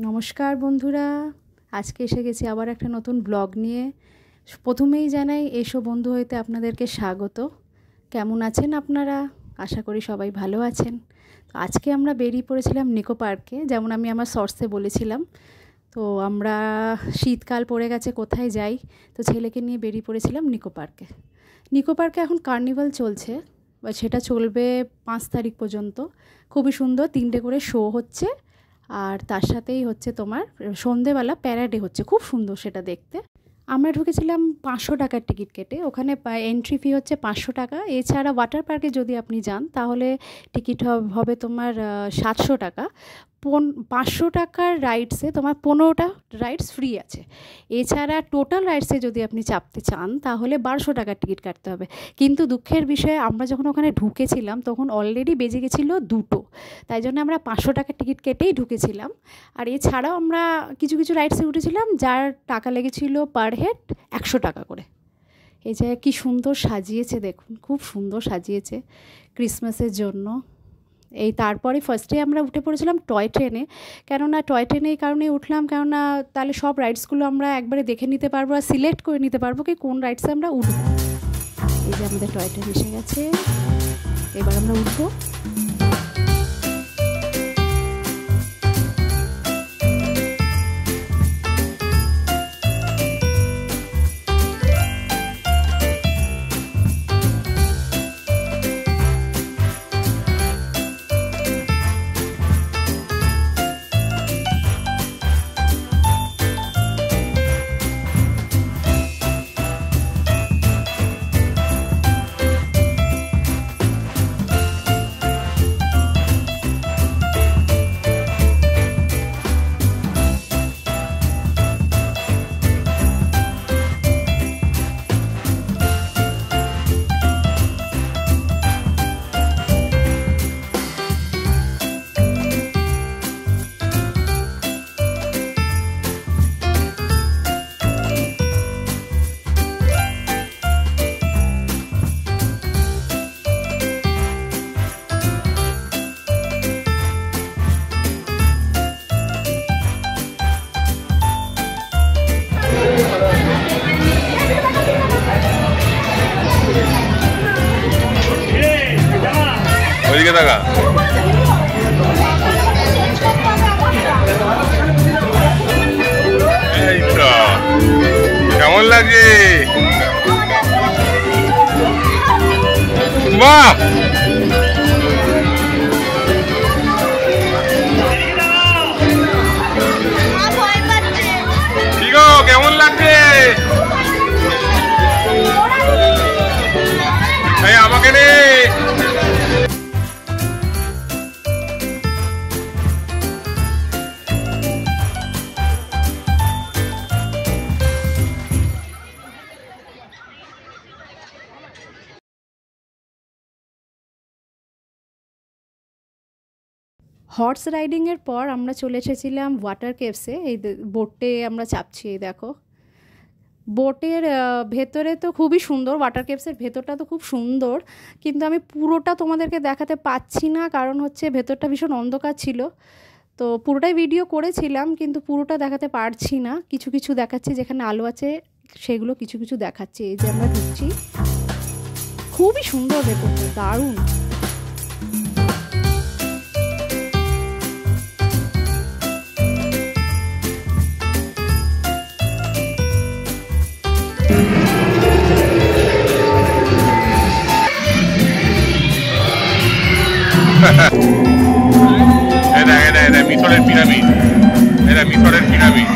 নমস্কার বন্ধুরা, আজকে এসে গেছি আবার একটা নতুন ব্লগ নিয়ে। প্রথমেই জানাই এসো বন্ধু হইতে আপনাদেরকে স্বাগত। কেমন আছেন আপনারা? আশা করি সবাই ভালো আছেন। তো আজকে আমরা বেরিয়ে পড়েছিলাম নিকো পার্কে, যেমন আমি আমার শর্টসে বলেছিলাম। তো আমরা শীতকাল পড়ে গেছে, কোথায় যাই? তো ছেলেকে নিয়ে বেরিয়ে পড়েছিলাম নিকো পার্কে। নিকো পার্কে এখন কার্নিভাল চলছে, সেটা চলবে 5 তারিখ পর্যন্ত। খুবই সুন্দর, 3টে করে শো হচ্ছে, আর তার সাথেই হচ্ছে তোমার সন্ধেবেলা প্যারেডে হচ্ছে, খুব সুন্দর সেটা দেখতে। আমরা ঢুকেছিলাম 500 টাকার টিকিট কেটে। ওখানে এন্ট্রি ফি হচ্ছে 500 টাকা। এছাড়া ওয়াটার পার্কে যদি আপনি যান তাহলে টিকিট হবে তোমার 700 টাকা। 500 টাকার রাইডসে তোমার 15টা রাইডস ফ্রি আছে। এছাড়া টোটাল রাইডসে যদি আপনি চাপতে চান তাহলে 1200 টাকার টিকিট কাটতে হবে। কিন্তু দুঃখের বিষয়ে আমরা যখন ওখানে ঢুকেছিলাম তখন অলরেডি বেজে গেছিলো 2টো, তাই জন্য আমরা 500 টাকার টিকিট কেটেই ঢুকেছিলাম। আর এছাড়াও আমরা কিছু কিছু রাইডসে উঠেছিলাম যার টাকা লেগেছিল পার হেড 100 টাকা করে। এই জায়গায় কী সুন্দর সাজিয়েছে দেখুন, খুব সুন্দর সাজিয়েছে ক্রিসমাসের জন্য। এই তারপরে ফার্স্টে আমরা উঠে পড়েছিলাম টয় ট্রেনে। কেননা টয় ট্রেনে এই কারণেই উঠলাম, কেননা তাহলে সব রাইডসগুলো আমরা একবারে দেখে নিতে পারবো আর সিলেক্ট করে নিতে পারবো কি কোন রাইডসে আমরা উঠবো। এই যে আমাদের টয় ট্রেন এসে গেছে, এবার আমরা উঠবো। টাকা কেমন লাগে? বাহ, ঠিক কেমন লাগছে? আমাকে নে। হর্স রাইডিংয়ের পর আমরা চলে এসেছিলাম ওয়াটার কেভসে। এই বোটে আমরা চাপছি, এই দেখো। বোটের ভেতরে তো খুবই সুন্দর, ওয়াটার কেভসের ভেতরটা তো খুব সুন্দর, কিন্তু আমি পুরোটা তোমাদেরকে দেখাতে পাচ্ছি না, কারণ হচ্ছে ভেতরটা ভীষণ অন্ধকার ছিল। তো পুরোটাই ভিডিও করেছিলাম কিন্তু পুরোটা দেখাতে পারছি না, কিছু কিছু দেখাচ্ছি যেখানে আলো আছে সেগুলো কিছু কিছু দেখাচ্ছি। এই যে আমরা ঢুকছি, খুবই সুন্দর ভেতরটা, দারুণ। মিশরের পিরামিড, এটা মিশরের পিরামিড।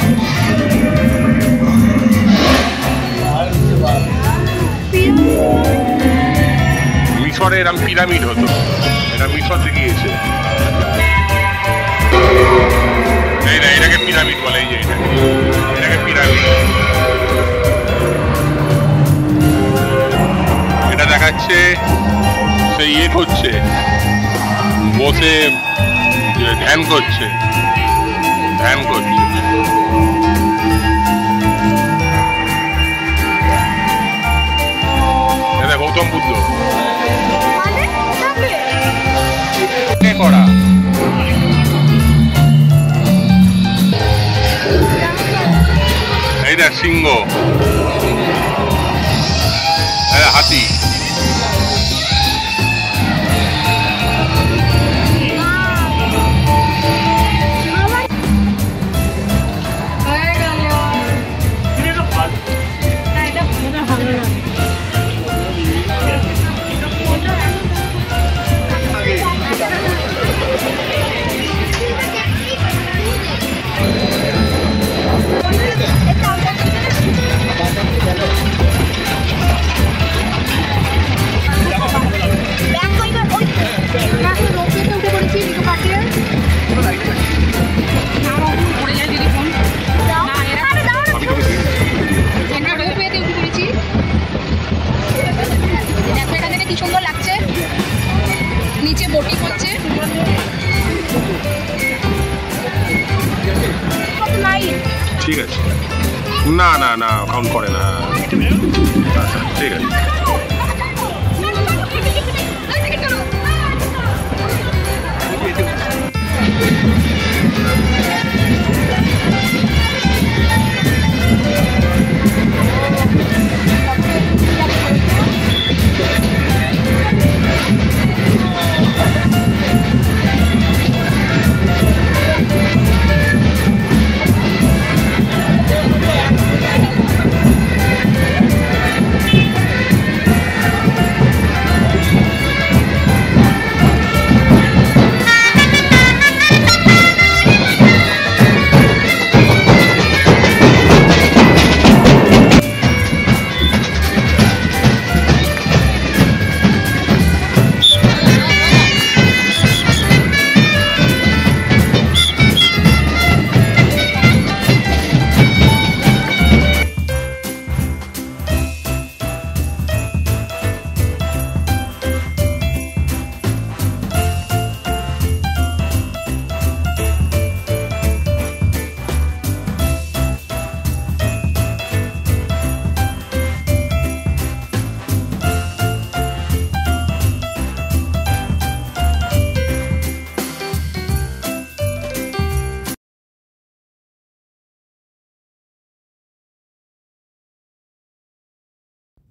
মিশরে এরকম পিরামিড হতো, এটা মিশর থেকে গিয়েছে। এই না, এটাকে পিরামিড বলে, এই যে এটাকে পিরামিড। এটা দেখাচ্ছে সেই ইয়ে করছে, বসে ধ্যান করছে। এটা গৌতম বুদ্ধ করা। সিংহ, হাতি। নিচে বোটিং হচ্ছে। ঠিক আছে, না না না কাউন্ট করে না। ঠিক আছে।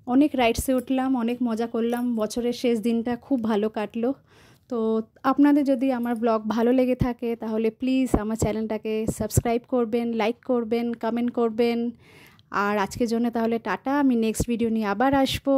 অনেক রাইডসে উঠলাম, অনেক মজা করলাম। বছরের শেষ দিনটা খুব ভালো কাটলো। তো আপনাদের যদি আমার ব্লগ ভালো লেগে থাকে তাহলে প্লিজ আমার চ্যানেলটাকে সাবস্ক্রাইব করবেন, লাইক করবেন, কমেন্ট করবেন। আর আজকের জন্য তাহলে টাটা। আমি নেক্সট ভিডিও নিয়ে আবার আসবো।